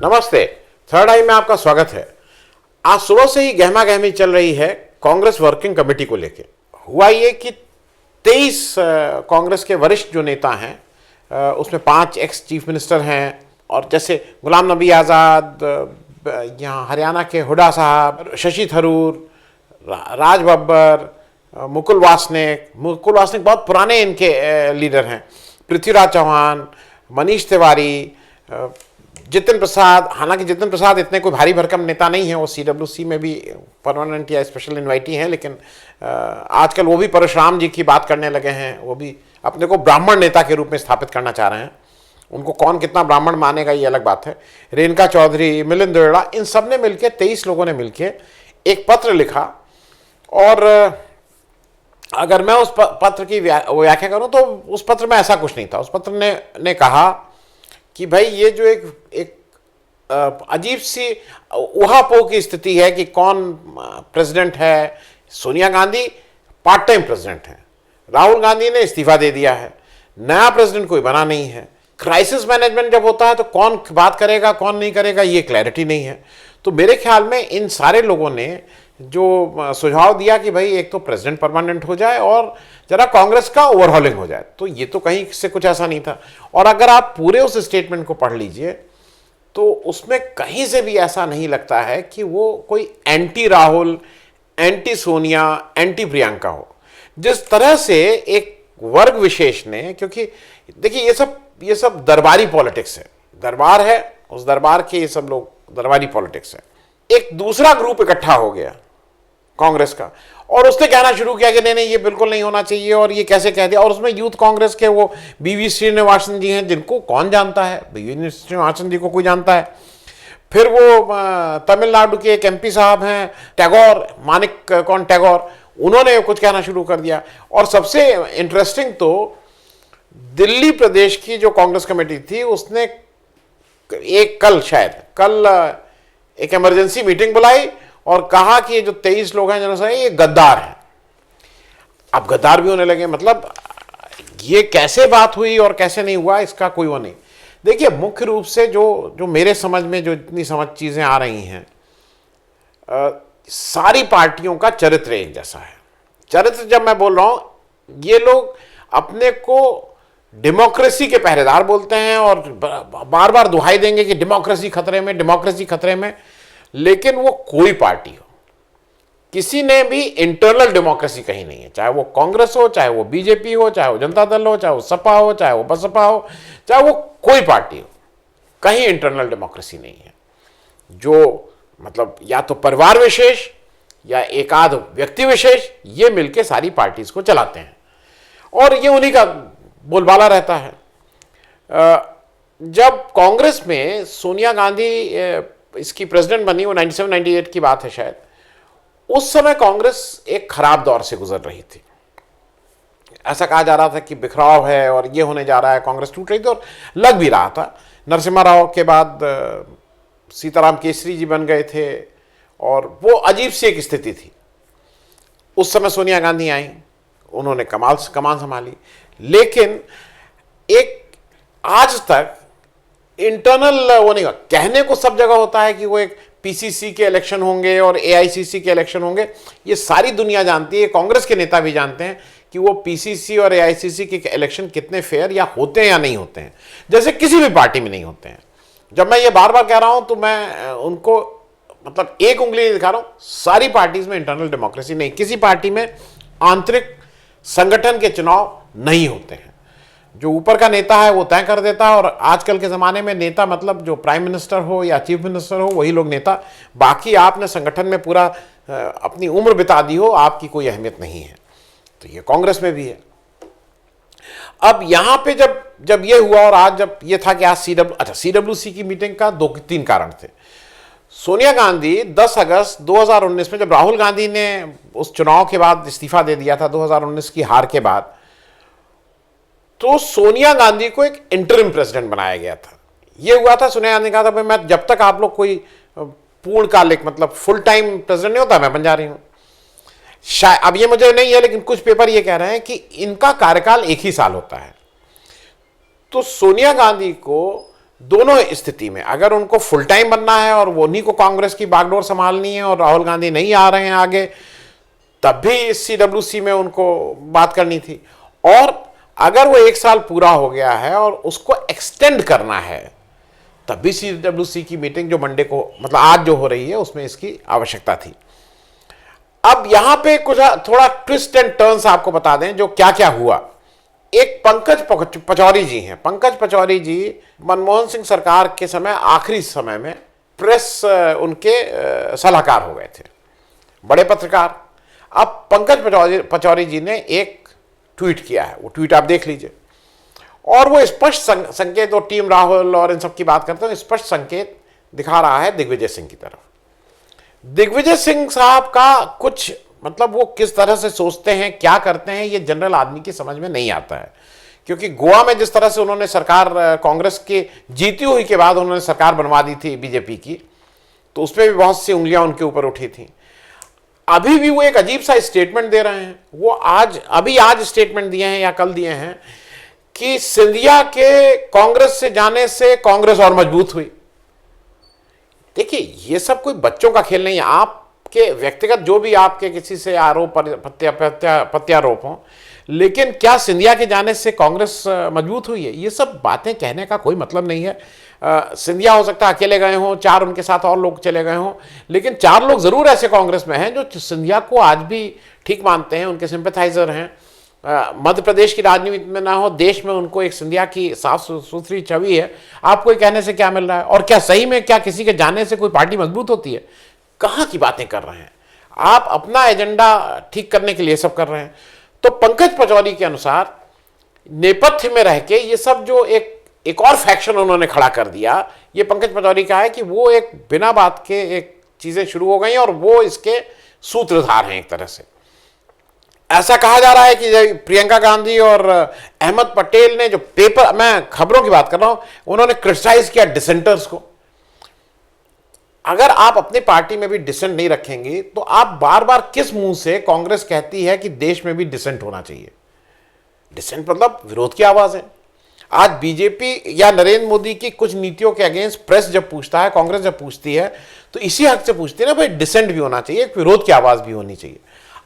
नमस्ते। थर्ड आई में आपका स्वागत है। आज सुबह से ही गहमा गहमी चल रही है कांग्रेस वर्किंग कमेटी को लेके। हुआ ये कि 23 कांग्रेस के वरिष्ठ जो नेता हैं उसमें 5 एक्स चीफ मिनिस्टर हैं, और जैसे गुलाम नबी आज़ाद, यहाँ हरियाणा के हुड्डा साहब, शशि थरूर, राज बब्बर, मुकुल वासनिक बहुत पुराने इनके लीडर हैं, पृथ्वीराज चौहान, मनीष तिवारी, जितिन प्रसाद। हालांकि जितिन प्रसाद इतने कोई भारी भरकम नेता नहीं है, वो CWC में भी परमानेंट या स्पेशल इन्वाइटी हैं, लेकिन आजकल वो भी परशुराम जी की बात करने लगे हैं। वो भी अपने को ब्राह्मण नेता के रूप में स्थापित करना चाह रहे हैं। उनको कौन कितना ब्राह्मण मानेगा ये अलग बात है। रेणुका चौधरी, मिलिंद देवड़ा, इन सब ने मिलकर 23 लोगों ने मिलकर एक पत्र लिखा, और अगर मैं उस पत्र की व्याख्या करूं तो उस पत्र में ऐसा कुछ नहीं था। उस पत्र ने कहा कि भाई ये जो एक अजीब सी उहापोह की स्थिति है कि कौन प्रेसिडेंट है। Sonia Gandhi part time president है, राहुल गांधी ने इस्तीफा दे दिया है, नया प्रेसिडेंट कोई बना नहीं है। क्राइसिस मैनेजमेंट जब होता है तो कौन बात करेगा कौन नहीं करेगा ये क्लैरिटी नहीं है। तो मेरे ख्याल में इन सारे लोगों ने जो सुझाव दिया कि भाई एक तो प्रेसिडेंट परमानेंट हो जाए और जरा कांग्रेस का ओवरहॉलिंग हो जाए, तो ये तो कहीं से कुछ ऐसा नहीं था। और अगर आप पूरे उस स्टेटमेंट को पढ़ लीजिए तो उसमें कहीं से भी ऐसा नहीं लगता है कि वो कोई anti Rahul, anti Sonia, anti Priyanka हो। जिस तरह से एक वर्ग विशेष ने, क्योंकि देखिए ये सब दरबारी पॉलिटिक्स है, दरबार है, उस दरबार के ये सब लोग दरबारी पॉलिटिक्स है। एक दूसरा ग्रुप इकट्ठा हो गया कांग्रेस का, और उसने कहना शुरू किया कि नहीं ये बिल्कुल नहीं होना चाहिए, और ये कैसे कह दिया। और उसमें यूथ कांग्रेस के वो BV श्रीनिवासन जी हैं, जिनको कौन जानता है, BV श्रीनिवासन जी को कोई जानता है। फिर वो तमिलनाडु के एक MP साहब हैं टैगोर, मानिक कौन टैगोर, उन्होंने कुछ कहना शुरू कर दिया। और सबसे इंटरेस्टिंग तो दिल्ली प्रदेश की जो कांग्रेस कमेटी थी उसने कल एक इमरजेंसी मीटिंग बुलाई और कहा कि ये जो 23 लोग हैं जिन्होंने ये गद्दार हैं। अब गद्दार भी होने लगे, मतलब ये कैसे बात हुई और कैसे नहीं हुआ इसका कोई वो नहीं। देखिए मुख्य रूप से जो मेरे समझ में जो इतनी समझ चीजें आ रही हैं, सारी पार्टियों का चरित्र एक जैसा है। चरित्र जब मैं बोल रहा हूं, ये लोग अपने को डेमोक्रेसी के पहरेदार बोलते हैं और बार बार दुहाई देंगे कि डेमोक्रेसी खतरे में, डेमोक्रेसी खतरे में। लेकिन वो कोई पार्टी हो, किसी ने भी इंटरनल डेमोक्रेसी कहीं नहीं है, चाहे वो कांग्रेस हो, चाहे वो BJP हो, चाहे वो जनता दल हो, चाहे वो सपा हो, चाहे वो बसपा हो, चाहे वो कोई पार्टी हो, कहीं इंटरनल डेमोक्रेसी नहीं है। जो मतलब या तो परिवार विशेष या एकाध व्यक्ति विशेष ये मिलके सारी पार्टीज को चलाते हैं, और ये उन्हीं का बोलबाला रहता है। जब कांग्रेस में सोनिया गांधी इसकी प्रेसिडेंट बनी, वो 97-98 की बात है शायद, उस समय कांग्रेस एक खराब दौर से गुजर रही थी। ऐसा कहा जा रहा था कि बिखराव है और ये होने जा रहा है, कांग्रेस टूट रही थी, और लग भी रहा था। नरसिम्हा राव के बाद सीताराम केसरी जी बन गए थे, और वो अजीब सी एक स्थिति थी। उस समय सोनिया गांधी आई, उन्होंने कमान संभाली, लेकिन एक आज तक इंटरनल वो नहीं हुआ। कहने को सब जगह होता है कि वो एक PCC के इलेक्शन होंगे और AICC के इलेक्शन होंगे, ये सारी दुनिया जानती है, कांग्रेस के नेता भी जानते हैं कि वो PCC और AICC के इलेक्शन कितने फेयर या होते हैं या नहीं होते हैं, जैसे किसी भी पार्टी में नहीं होते हैं। जब मैं ये बार बार कह रहा हूं तो मैं उनको मतलब एक उंगली नहीं दिखा रहा हूं। सारी पार्टीज में इंटरनल डेमोक्रेसी नहीं, किसी पार्टी में आंतरिक संगठन के चुनाव नहीं होते हैं। जो ऊपर का नेता है वो तय कर देता है, और आजकल के ज़माने में नेता मतलब जो प्राइम मिनिस्टर हो या चीफ मिनिस्टर हो वही लोग नेता। बाकी आपने संगठन में पूरा अपनी उम्र बिता दी हो, आपकी कोई अहमियत नहीं है। तो ये कांग्रेस में भी है। अब यहाँ पे जब ये हुआ, और आज जब ये था कि आज CWC की मीटिंग का 2-3 कारण थे। सोनिया गांधी 10 अगस्त 2019 में, जब राहुल गांधी ने उस चुनाव के बाद इस्तीफा दे दिया था 2019 की हार के बाद, तो सोनिया गांधी को एक इंटरिम प्रेसिडेंट बनाया गया था। यह हुआ था, सोनिया गांधी ने कहा था भाई मैं जब तक आप लोग कोई पूर्णकालिक मतलब फुल टाइम प्रेसिडेंट नहीं होता मैं बन जा रही हूं। शायद अब ये मुझे नहीं है, लेकिन कुछ पेपर ये कह रहे हैं कि इनका कार्यकाल 1 ही साल होता है। तो सोनिया गांधी को दोनों स्थिति में अगर उनको फुल टाइम बनना है और वो उन्हीं को कांग्रेस की बागडोर संभालनी है और राहुल गांधी नहीं आ रहे हैं आगे, तब भी इस सीडब्ल्यूसी में उनको बात करनी थी। और अगर वो 1 साल पूरा हो गया है और उसको एक्सटेंड करना है, तब भी सीडब्ल्यूसी की मीटिंग जो मंडे को, मतलब आज जो हो रही है, उसमें इसकी आवश्यकता थी। अब यहां पे कुछ थोड़ा ट्विस्ट एंड टर्न्स आपको बता दें जो क्या क्या हुआ। एक पंकज पचौरी जी हैं। पंकज पचौरी जी मनमोहन सिंह सरकार के समय, आखिरी समय में प्रेस उनके सलाहकार हो गए थे, बड़े पत्रकार। अब पंकज पचौरी जी ने एक ट्वीट किया है, वो ट्वीट आप देख लीजिए, और वो स्पष्ट संकेत, और टीम राहुल और इन सब की बात करते हैं, स्पष्ट संकेत दिखा रहा है दिग्विजय सिंह की तरफ। दिग्विजय सिंह साहब का कुछ, मतलब वो किस तरह से सोचते हैं, क्या करते हैं, ये जनरल आदमी की समझ में नहीं आता है। क्योंकि गोवा में जिस तरह से उन्होंने सरकार, कांग्रेस के जीती हुई के बाद उन्होंने सरकार बनवा दी थी बीजेपी की, तो उसमें भी बहुत सी उंगलियां उनके ऊपर उठी थी। अभी भी वो एक अजीब सा स्टेटमेंट दे रहे हैं। वो आज स्टेटमेंट दिए हैं या कल दिए हैं कि सिंधिया के कांग्रेस से जाने से कांग्रेस और मजबूत हुई। देखिए, ये सब कोई बच्चों का खेल नहीं है। आपके व्यक्तिगत जो भी आपके किसी से आरोप प्रत्यारोप हो, लेकिन क्या सिंधिया के जाने से कांग्रेस मजबूत हुई है? ये सब बातें कहने का कोई मतलब नहीं है। सिंधिया हो सकता है अकेले गए हों, 4 उनके साथ और लोग चले गए हों, लेकिन 4 लोग जरूर ऐसे कांग्रेस में हैं जो सिंधिया को आज भी ठीक मानते हैं, उनके सिंपैथाइजर हैं। मध्य प्रदेश की राजनीति में ना हो, देश में उनको एक सिंधिया की साफ सुथरी छवि है। आपको कहने से क्या मिल रहा है? और क्या सही में क्या किसी के जाने से कोई पार्टी मजबूत होती है? कहाँ की बातें कर रहे हैं आप? अपना एजेंडा ठीक करने के लिए सब कर रहे हैं। तो पंकज पचौरी के अनुसार नेपथ्य में रह के ये सब जो एक और फैक्शन उन्होंने खड़ा कर दिया, ये पंकज पचौरी का है कि वो एक बिना बात के एक चीजें शुरू हो गई और वो इसके सूत्रधार हैं एक तरह से। ऐसा कहा जा रहा है कि प्रियंका गांधी और अहमद पटेल ने जो पेपर, मैं खबरों की बात कर रहा हूं, उन्होंने क्रिटिसाइज किया डिसेंटर्स को। अगर आप अपनी पार्टी में भी डिसेंट नहीं रखेंगे तो आप बार बार किस मुंह से कांग्रेस कहती है कि देश में भी डिसेंट होना चाहिए? डिसेंट मतलब विरोध की आवाज है। आज बीजेपी या नरेंद्र मोदी की कुछ नीतियों के अगेंस्ट प्रेस जब पूछता है, कांग्रेस जब पूछती है, तो इसी हक से पूछती है ना भाई, डिसेंट भी होना चाहिए, एक विरोध की आवाज भी होनी चाहिए।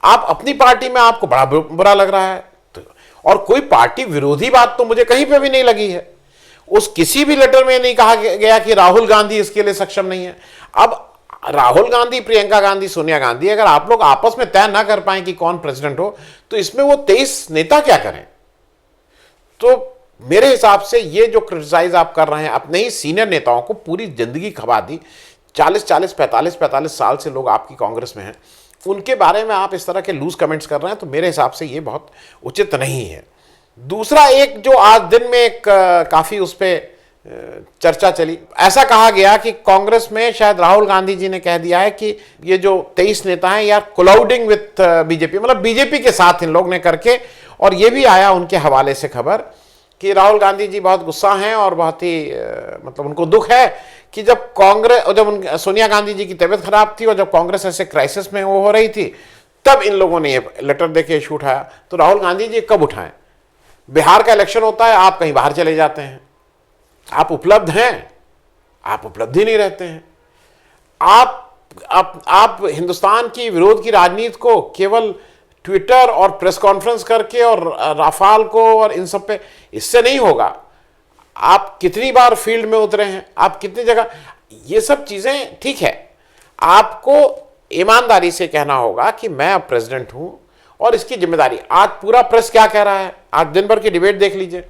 आप अपनी पार्टी में आपको बड़ा बुरा लग रहा है तो, और कोई पार्टी विरोधी बात तो मुझे कहीं पे भी नहीं लगी है। उस किसी भी लेटर में नहीं कहा गया कि राहुल गांधी इसके लिए सक्षम नहीं है। अब राहुल गांधी, प्रियंका गांधी, सोनिया गांधी, अगर आप लोग आपस में तय ना कर पाए कि कौन प्रेसिडेंट हो, तो इसमें वो 23 नेता क्या करें? तो मेरे हिसाब से ये जो क्रिटिसाइज आप कर रहे हैं अपने ही सीनियर नेताओं को, पूरी जिंदगी खपा दी, 45 साल से लोग आपकी कांग्रेस में हैं, उनके बारे में आप इस तरह के लूज कमेंट्स कर रहे हैं, तो मेरे हिसाब से ये बहुत उचित नहीं है। दूसरा, एक जो आज दिन में एक काफी उस पर चर्चा चली, ऐसा कहा गया कि कांग्रेस में शायद राहुल गांधी जी ने कह दिया है कि ये जो 23 नेता हैं यार कोलाउडिंग विथ बीजेपी, मतलब बीजेपी के साथ इन लोग ने करके। और ये भी आया उनके हवाले से खबर कि राहुल गांधी जी बहुत गुस्सा हैं और बहुत ही मतलब उनको दुख है कि जब सोनिया गांधी जी की तबीयत खराब थी और जब कांग्रेस ऐसे क्राइसिस में वो हो रही थी, तब इन लोगों ने ये लेटर देके इशू उठाया। तो राहुल गांधी जी कब उठाएं? बिहार का इलेक्शन होता है, आप कहीं बाहर चले जाते हैं, आप उपलब्ध हैं, आप उपलब्ध ही नहीं रहते हैं। आप हिंदुस्तान की विरोध की राजनीति को केवल ट्विटर और प्रेस कॉन्फ्रेंस करके और राफाल को और इन सब पे, इससे नहीं होगा। आप कितनी बार फील्ड में उतरे हैं, आप कितनी जगह, ये सब चीजें ठीक है, आपको ईमानदारी से कहना होगा कि मैं अब प्रेसिडेंट हूं और इसकी जिम्मेदारी। आज पूरा प्रेस क्या कह रहा है, आज दिन भर की डिबेट देख लीजिए,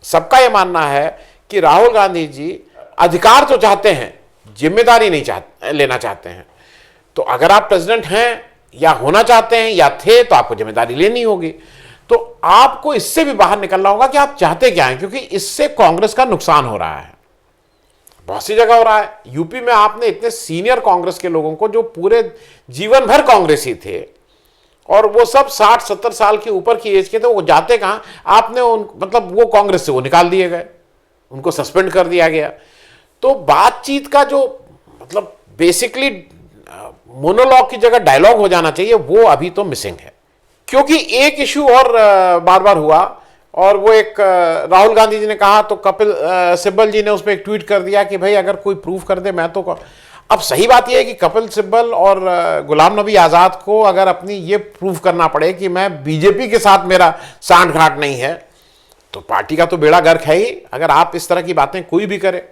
सबका यह मानना है कि राहुल गांधी जी अधिकार तो चाहते हैं, जिम्मेदारी नहीं लेना चाहते हैं। तो अगर आप प्रेसिडेंट हैं या होना चाहते हैं या थे, तो आपको जिम्मेदारी लेनी होगी। तो आपको इससे भी बाहर निकलना होगा कि आप चाहते क्या हैं, क्योंकि इससे कांग्रेस का नुकसान हो रहा है, बहुत सी जगह हो रहा है। यूपी में आपने इतने सीनियर कांग्रेस के लोगों को जो पूरे जीवन भर कांग्रेसी थे और वो सब 60-70 साल के ऊपर की एज के थे, वो जाते कहां? आपने मतलब वो कांग्रेस से वो निकाल दिए गए, उनको सस्पेंड कर दिया गया। तो बातचीत का जो मतलब बेसिकली मोनोलॉग की जगह डायलॉग हो जाना चाहिए, वो अभी तो मिसिंग है। क्योंकि एक इश्यू और बार बार हुआ, और वो एक राहुल गांधी जी ने कहा तो कपिल सिब्बल जी ने उसमें एक ट्वीट कर दिया कि भाई अगर कोई प्रूफ कर दे मैं तो अब सही बात यह है कि कपिल सिब्बल और गुलाम नबी आज़ाद को अगर अपनी ये प्रूफ करना पड़े कि मैं बीजेपी के साथ मेरा सांठ घाट नहीं है, तो पार्टी का तो बेड़ा गर्क है ही, अगर आप इस तरह की बातें कोई भी करे।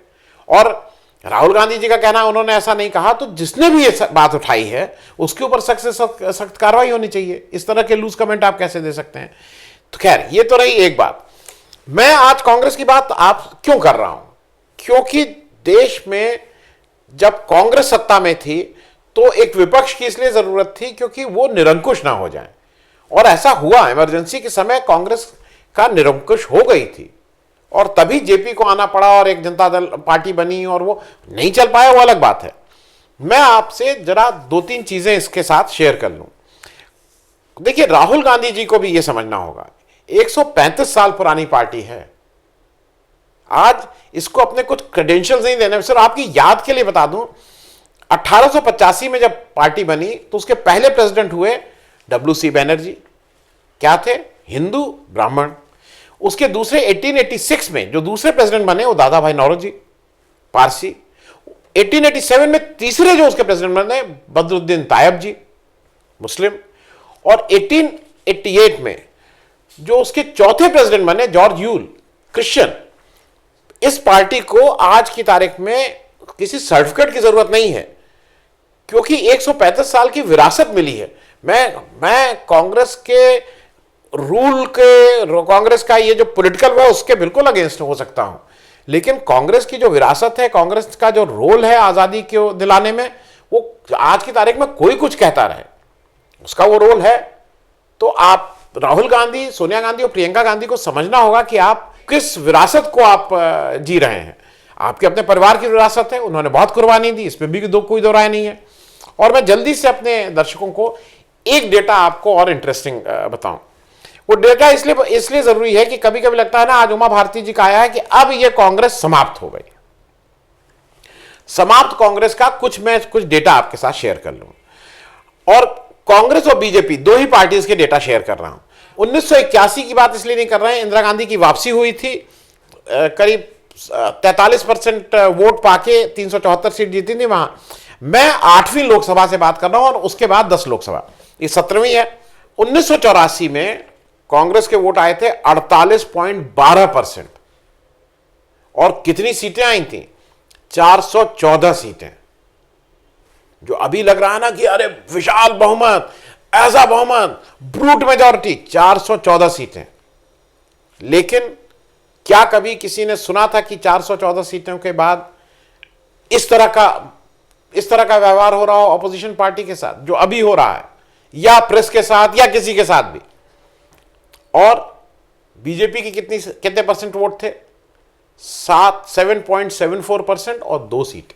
और राहुल गांधी जी का कहना है उन्होंने ऐसा नहीं कहा, तो जिसने भी ये बात उठाई है उसके ऊपर सख्त से सख्त कार्रवाई होनी चाहिए। इस तरह के लूज कमेंट आप कैसे दे सकते हैं? तो खैर ये तो रही एक बात। मैं आज कांग्रेस की बात आप क्यों कर रहा हूं? क्योंकि देश में जब कांग्रेस सत्ता में थी तो एक विपक्ष की इसलिए जरूरत थी क्योंकि वो निरंकुश ना हो जाए, और ऐसा हुआ। इमरजेंसी के समय कांग्रेस का निरंकुश हो गई थी और तभी जेपी को आना पड़ा और एक जनता दल पार्टी बनी, और वो नहीं चल पाया, वो अलग बात है। मैं आपसे जरा दो तीन चीजें इसके साथ शेयर कर लूं। देखिए, राहुल गांधी जी को भी यह समझना होगा 135 साल पुरानी पार्टी है। आज इसको अपने कुछ क्रेडेंशियल्स नहीं देने। सर आपकी याद के लिए बता दूं, 1885 में जब पार्टी बनी तो उसके पहले प्रेसिडेंट हुए WC बैनर्जी। क्या थे? हिंदू ब्राह्मण। उसके दूसरे 1886 में जो दूसरे प्रेसिडेंट बने वो दादा भाई नौरोजी, पारसी। 1887 में तीसरे जो उसके प्रेसिडेंट बने बदरुद्दीन तायब जी, मुस्लिम। और 1888 में जो उसके चौथे प्रेसिडेंट बने जॉर्ज यूल, क्रिश्चियन। इस पार्टी को आज की तारीख में किसी सर्टिफिकेट की जरूरत नहीं है क्योंकि 135 साल की विरासत मिली है। मैं कांग्रेस के रूल के, कांग्रेस का ये जो पॉलिटिकल है उसके बिल्कुल अगेंस्ट हो सकता हूं, लेकिन कांग्रेस की जो विरासत है, कांग्रेस का जो रोल है आजादी को दिलाने में, वो आज की तारीख में कोई कुछ कहता रहे, उसका वो रोल है। तो आप राहुल गांधी, सोनिया गांधी और प्रियंका गांधी को समझना होगा कि आप किस विरासत को आप जी रहे हैं। आपके अपने परिवार की विरासत है, उन्होंने बहुत कुर्बानी दी, इसमें भी कोई दो राय नहीं है। और मैं जल्दी से अपने दर्शकों को एक डेटा आपको और इंटरेस्टिंग बताऊं। वो डेटा इसलिए जरूरी है कि कभी कभी लगता है ना, आज उमा भारती जी का आया है कि अब ये कांग्रेस समाप्त हो गई। समाप्त कांग्रेस का मैं कुछ डेटा आपके साथ शेयर कर लूं। और कांग्रेस और बीजेपी दो ही पार्टीज के डेटा शेयर कर रहा हूं। 1981 की बात इसलिए नहीं कर रहे हैं, इंदिरा गांधी की वापसी हुई थी, करीब 43% वोट पाके 374 सीट जीती थी वहां। मैं 8वीं लोकसभा से बात कर रहा हूं और उसके बाद 10 लोकसभा, ये 17वीं है। 1984 में कांग्रेस के वोट आए थे 48.12% और कितनी सीटें आई थी? 414 सीटें। जो अभी लग रहा है ना कि अरे विशाल बहुमत, ऐसा बहुमत, ब्रूट मेजॉरिटी, 414 सीटें। लेकिन क्या कभी किसी ने सुना था कि 414 सीटों के बाद इस तरह का व्यवहार हो रहा हो ऑपोजिशन पार्टी के साथ जो अभी हो रहा है, या प्रेस के साथ, या किसी के साथ भी? और बीजेपी की कितने परसेंट वोट थे? 7.74% और 2 सीट।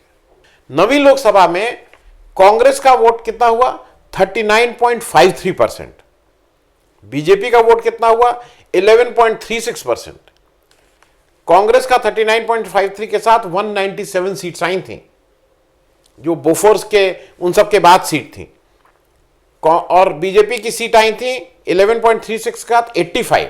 9वीं लोकसभा में कांग्रेस का वोट कितना हुआ? 39.53%। बीजेपी का वोट कितना हुआ? 11.36%। कांग्रेस का 39.53 के साथ 197 सीट्स आई थी, जो बोफोर्स के उन सब के बाद सीट थी। और बीजेपी की सीट आई थी 11.36 का 85।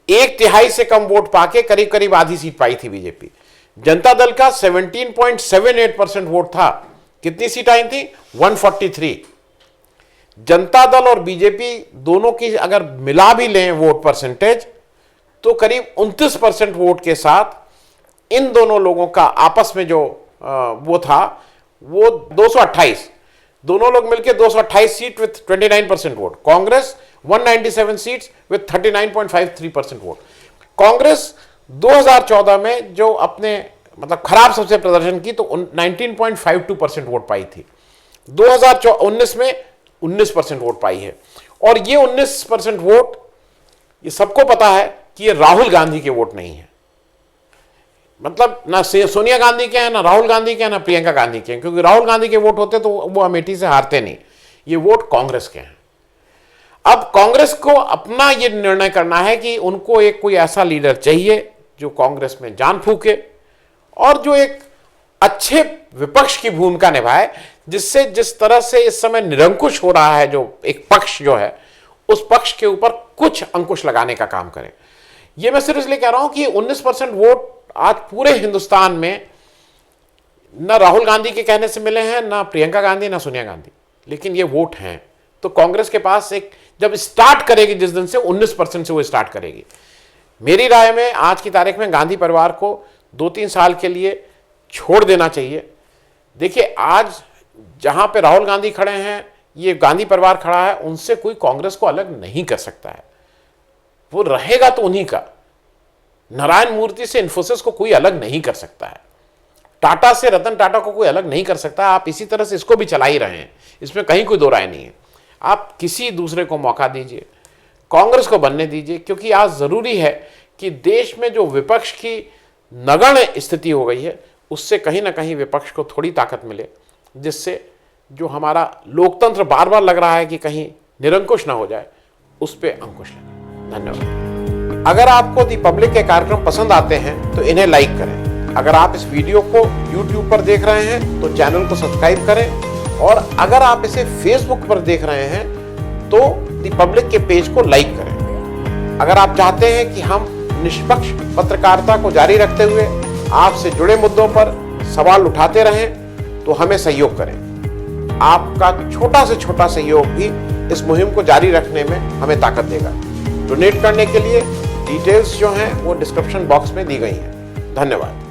1/3 से कम वोट पाके करीब करीब आधी सीट पाई थी बीजेपी। जनता दल का 17.78% वोट था, कितनी सीट आई थी? 143। जनता दल और बीजेपी दोनों की अगर मिला भी लें वोट परसेंटेज तो करीब 29% वोट के साथ इन दोनों लोगों का आपस में जो वो था वो 228, दोनों लोग मिलकर 228 seat with 29% vote. Congress 197 seats with 39.53% vote. Congress 2014 में जो अपने मतलब खराब सबसे प्रदर्शन की तो 19.52% वोट पाई थी। 2019 में 19% वोट पाई है। और ये 19% वोट, ये सबको पता है कि ये राहुल गांधी के वोट नहीं है। मतलब ना सोनिया गांधी के हैं, ना राहुल गांधी के हैं, ना प्रियंका गांधी के हैं, क्योंकि राहुल गांधी के वोट होते तो वो अमेठी से हारते नहीं। ये वोट कांग्रेस के हैं। अब कांग्रेस को अपना ये निर्णय करना है कि उनको एक कोई ऐसा लीडर चाहिए जो कांग्रेस में जान फूके और जो एक अच्छे विपक्ष की भूमिका निभाए, जिससे जिस तरह से इस समय निरंकुश हो रहा है जो एक पक्ष जो है, उस पक्ष के ऊपर कुछ अंकुश लगाने का काम करे। ये मैं सिर्फ इसलिए कह रहा हूं कि 19% वोट आज पूरे हिंदुस्तान में न राहुल गांधी के कहने से मिले हैं, ना प्रियंका गांधी, ना सोनिया गांधी, लेकिन ये वोट हैं। तो कांग्रेस के पास एक, जब स्टार्ट करेगी जिस दिन से 19% से वो स्टार्ट करेगी, मेरी राय में आज की तारीख में गांधी परिवार को 2-3 साल के लिए छोड़ देना चाहिए। देखिए, आज जहां पे राहुल गांधी खड़े हैं, ये गांधी परिवार खड़ा है, उनसे कोई कांग्रेस को अलग नहीं कर सकता है। वो रहेगा तो उन्हीं का। नारायण मूर्ति से इन्फोसिस को कोई अलग नहीं कर सकता है, टाटा से रतन टाटा को कोई अलग नहीं कर सकता। आप इसी तरह से इसको भी चला ही रहे हैं, इसमें कहीं कोई दो राय नहीं है। आप किसी दूसरे को मौका दीजिए, कांग्रेस को बनने दीजिए, क्योंकि आज जरूरी है कि देश में जो विपक्ष की नगण्य स्थिति हो गई है, उससे कहीं ना कहीं विपक्ष को थोड़ी ताकत मिले, जिससे जो हमारा लोकतंत्र बार बार लग रहा है कि कहीं निरंकुश ना हो जाए, उस पर अंकुश लगे। धन्यवाद। अगर आपको दी पब्लिक के कार्यक्रम पसंद आते हैं तो इन्हें लाइक करें। अगर आप इस वीडियो को YouTube पर देख रहे हैं तो चैनल को सब्सक्राइब करें, और अगर आप इसे Facebook पर देख रहे हैं तो दी पब्लिक के पेज को लाइक करें। अगर आप चाहते हैं कि हम निष्पक्ष पत्रकारिता को जारी रखते हुए आपसे जुड़े मुद्दों पर सवाल उठाते रहें तो हमें सहयोग करें। आपका छोटा से छोटा सहयोग भी इस मुहिम को जारी रखने में हमें ताकत देगा। डोनेट करने के लिए डिटेल्स जो हैं वो डिस्क्रिप्शन बॉक्स में दी गई हैं। धन्यवाद।